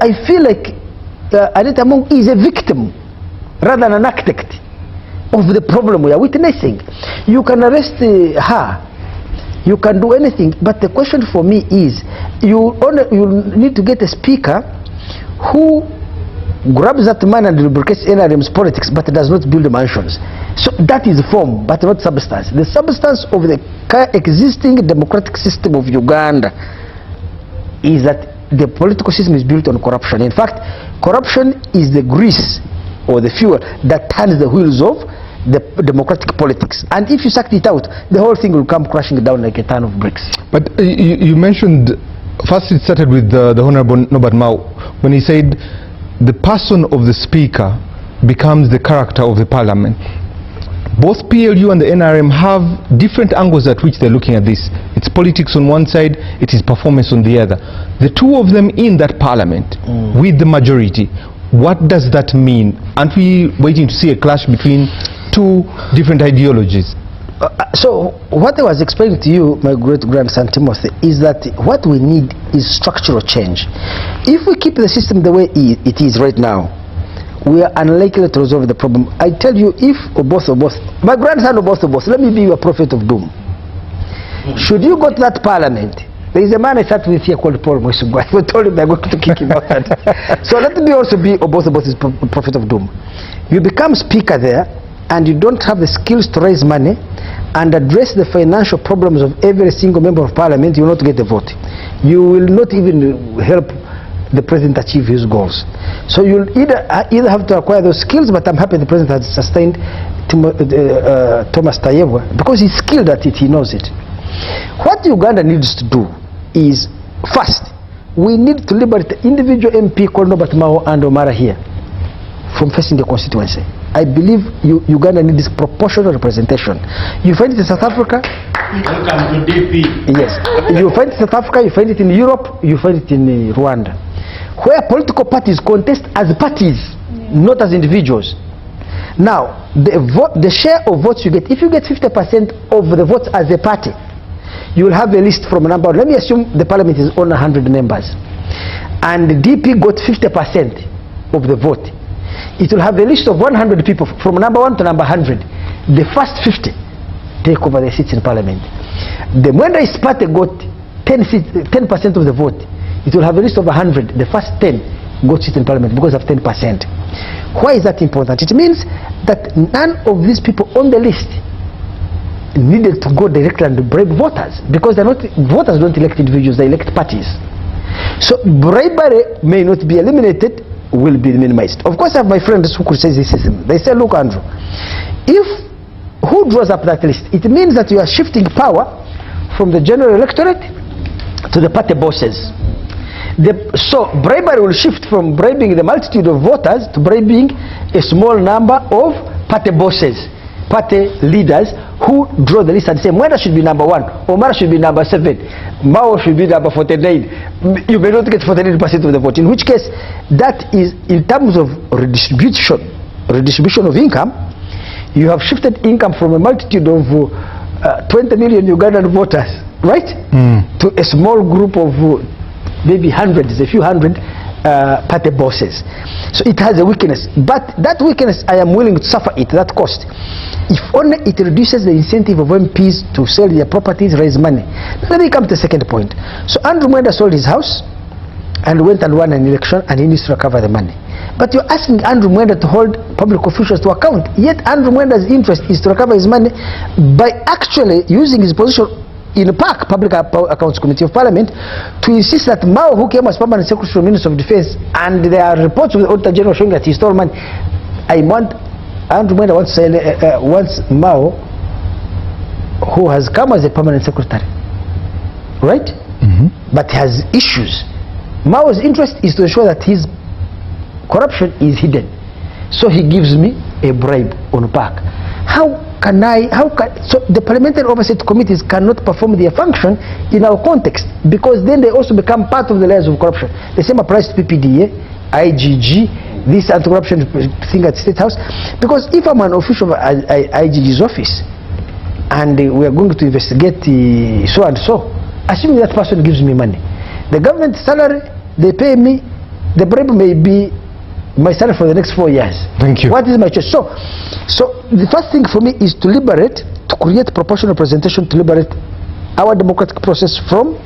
I feel like Anita is a victim rather than an architect of the problem we are witnessing. You can arrest her, you can do anything, but the question for me is, you need to get a speaker who grabs that man and lubricates NRM's politics, but does not build mansions. So that is form, but not substance. The substance of the existing democratic system of Uganda is that the political system is built on corruption. In fact, corruption is the grease or the fuel that turns the wheels of the democratic politics. And if you suck it out, the whole thing will come crashing down like a ton of bricks. But you mentioned, first it started with the Honorable Norbert Mao, when he said the person of the speaker becomes the character of the parliament. Both PLU and the NRM have different angles at which they're looking at this. It's politics on one side, it is performance on the other. The two of them in that parliament with the majority, what does that mean? Aren't we waiting to see a clash between two different ideologies? So what I was explaining to you, my great grandson Timothy, is that what we need is structural change. If we keep the system the way it is right now, we are unlikely to resolve the problem. I tell you, if or both, my grandson or both, let me be your prophet of doom. Should you go to that parliament, there is a man I sat with here called Paul Mwesugwa. I told him they're going to kick him out. So let me also be or both is prophet of doom. You become speaker there, and you don't have the skills to raise money and address the financial problems of every single member of parliament, you will not get the vote. You will not even help the president achieve his goals. So you'll either have to acquire those skills, but I'm happy the president has sustained Thomas Tayebwa because he's skilled at it, he knows it. What Uganda needs to do is, first, we need to liberate the individual MP called Norbert Mao and Omara here from facing the constituency. I believe Uganda needs proportional representation. You find it in South Africa. Welcome to DP. Yes. You find it in South Africa, you find it in Europe, you find it in Rwanda, where political parties contest as parties, not as individuals. Now, the share of votes you get, if you get 50% of the votes as a party, you will have a list from a number. Let me assume the parliament is on 100 members, and the DP got 50% of the vote. It will have a list of 100 people from number 1 to number 100. The first 50 take over the seats in parliament. The Mwenda party got 10% of the vote. It will have a list of 100. The first 10 got seats in parliament because of 10%. Why is that important? It means that none of these people on the list needed to go directly and bribe voters, because voters don't elect individuals, they elect parties. So bribery may not be eliminated, will be minimized. Of course, I have my friends who criticize this system. They say, look, Andrew, who draws up that list? It means that you are shifting power from the general electorate to the party bosses. So bribery will shift from bribing the multitude of voters to bribing a small number of party bosses, party leaders who draw the list and say, Mwenda should be number 1, Omar should be number 7, Mao should be number 49. You may not get 49% of the vote. In which case, that is, in terms of redistribution of income, you have shifted income from a multitude of 20 million Ugandan voters, right, to a small group of maybe hundreds, a few hundred party bosses. So it has a weakness, but that weakness I am willing to suffer it, that cost, if only it reduces the incentive of MPs to sell their properties, raise money. Now, let me come to the second point. So Andrew Mwenda sold his house and went and won an election, and he needs to recover the money. But you're asking Andrew Mwenda to hold public officials to account, yet Andrew Mwenda's interest is to recover his money by actually using his position in PAC, Public Accounts Committee of Parliament, to insist that Mao, who came as permanent Secretary of Minister of Defense, and there are reports with the Auditor General showing that he stole money. Andrew Mwenda wants Mao, who has come as a permanent secretary, right? But has issues. Mao's interest is to ensure that his corruption is hidden. So he gives me a bribe on PAC. So the parliamentary oversight committees cannot perform their function in our context, because then they also become part of the layers of corruption. The same applies to PPDA, IGG, this anti-corruption thing at State House. Because if I'm an official of IGG's office and we are going to investigate so and so, assuming that person gives me money, the government salary, they pay me The bribe may be my salary for the next 4 years. Thank you. What is my choice? So the first thing for me is to liberate, to create proportional representation, to liberate our democratic process from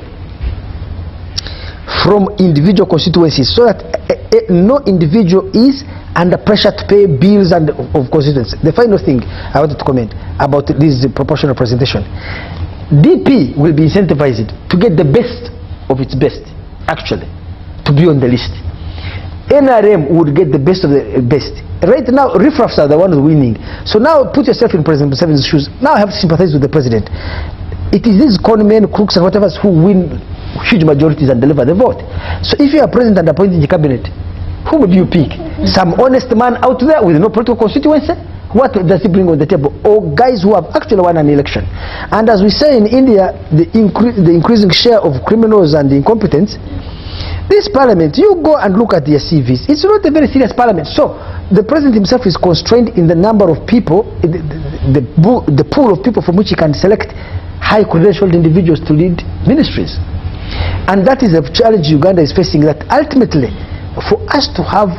individual constituencies, so that no individual is under pressure to pay bills and of constituents. The final thing I wanted to comment about this proportional representation: DP will be incentivized to get the best of its best, actually, to be on the list. NRM would get the best of the best. Right now, riffraffs are the ones winning. So now put yourself in President Museveni's shoes. Now I have to sympathize with the president. It is these conmen, crooks and whatever who win huge majorities and deliver the vote. So if you are president and appointed in the cabinet, who would you pick? Some honest man out there with no political constituency? What does he bring on the table? Or guys who have actually won an election? And as we say in India, the increasing share of criminals and incompetents, this parliament, you go and look at their CVs, it's not a very serious parliament. So the president himself is constrained in the number of people, the pool of people from which he can select high credentialed individuals to lead ministries. And that is a challenge Uganda is facing, that ultimately for us to have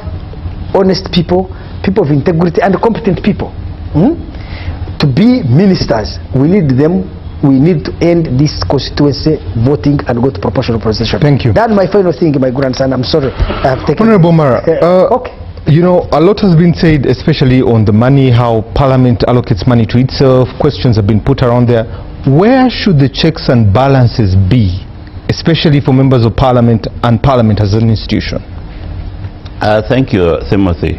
honest people, people of integrity and competent people to be ministers, we need them. We need to end this constituency voting and go to proportional representation. Thank you. That's my final thing, my grandson. I'm sorry I have taken... Honorable Mara, okay. You know, a lot has been said, especially on the money, how Parliament allocates money to itself. Questions have been put around there. Where should the checks and balances be, especially for members of Parliament and Parliament as an institution? Thank you, Timothy.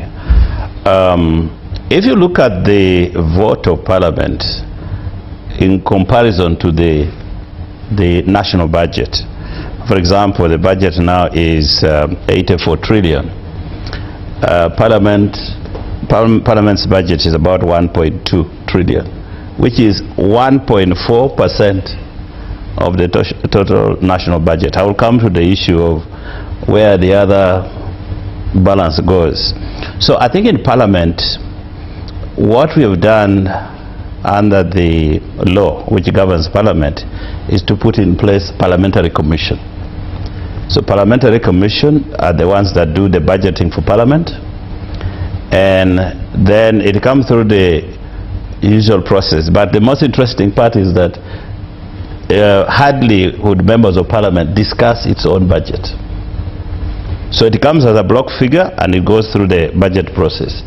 If you look at the vote of Parliament in comparison to the national budget, for example, the budget now is 84 trillion. Parliament's budget is about 1.2 trillion, which is 1.4% of the total national budget. I will come to the issue of where the other balance goes. So I think in Parliament, what we have done under the law which governs Parliament is to put in place parliamentary commission. So parliamentary commission are the ones that do the budgeting for Parliament, and then it comes through the usual process. But the most interesting part is that hardly would members of Parliament discuss its own budget. So it comes as a block figure and it goes through the budget process,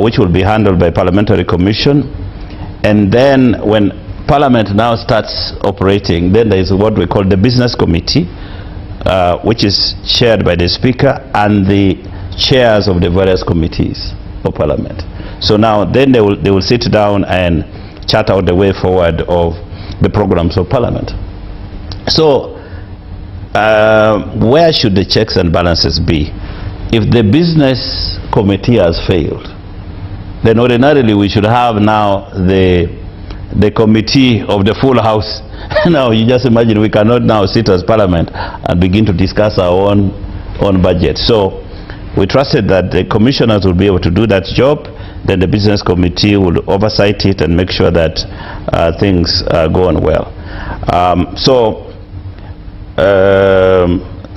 which will be handled by parliamentary commission. And then when Parliament now starts operating, then there is what we call the business committee, which is chaired by the Speaker and the chairs of the various committees of Parliament. So now then they will sit down and chart out the way forward of the programs of Parliament. So where should the checks and balances be? If the business committee has failed, then ordinarily we should have now the committee of the full house. Now you just imagine we cannot now sit as Parliament and begin to discuss our own budget. So we trusted that the commissioners will be able to do that job. Then the business committee will oversight it and make sure that things go on well.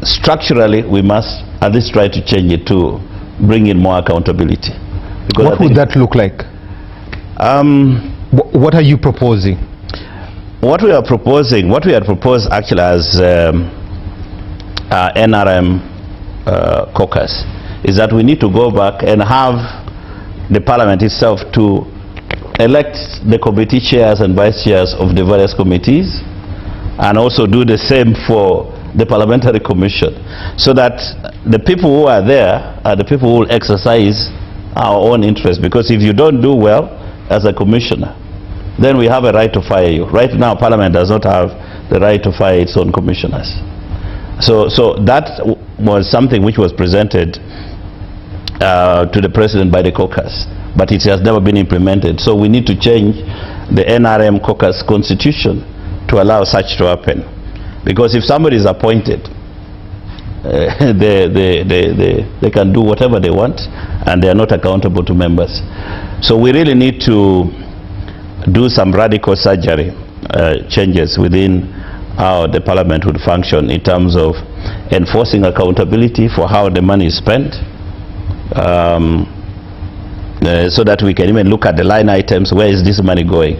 Structurally, we must at least try to change it to bring in more accountability. Because what would that look like? What are you proposing? What we had proposed actually as NRM caucus is that we need to go back and have the Parliament itself to elect the committee chairs and vice chairs of the various committees, and also do the same for the parliamentary commission, so that the people who are there are the people who will exercise our own interest. Because if you don't do well as a commissioner, then we have a right to fire you. Right now, Parliament does not have the right to fire its own commissioners. So that was something which was presented to the President by the caucus, but it has never been implemented. So we need to change the NRM caucus constitution to allow such to happen. Because if somebody is appointed, they can do whatever they want and they are not accountable to members. So we really need to do some radical surgery changes within how the Parliament would function in terms of enforcing accountability for how the money is spent, so that we can even look at the line items, where is this money going.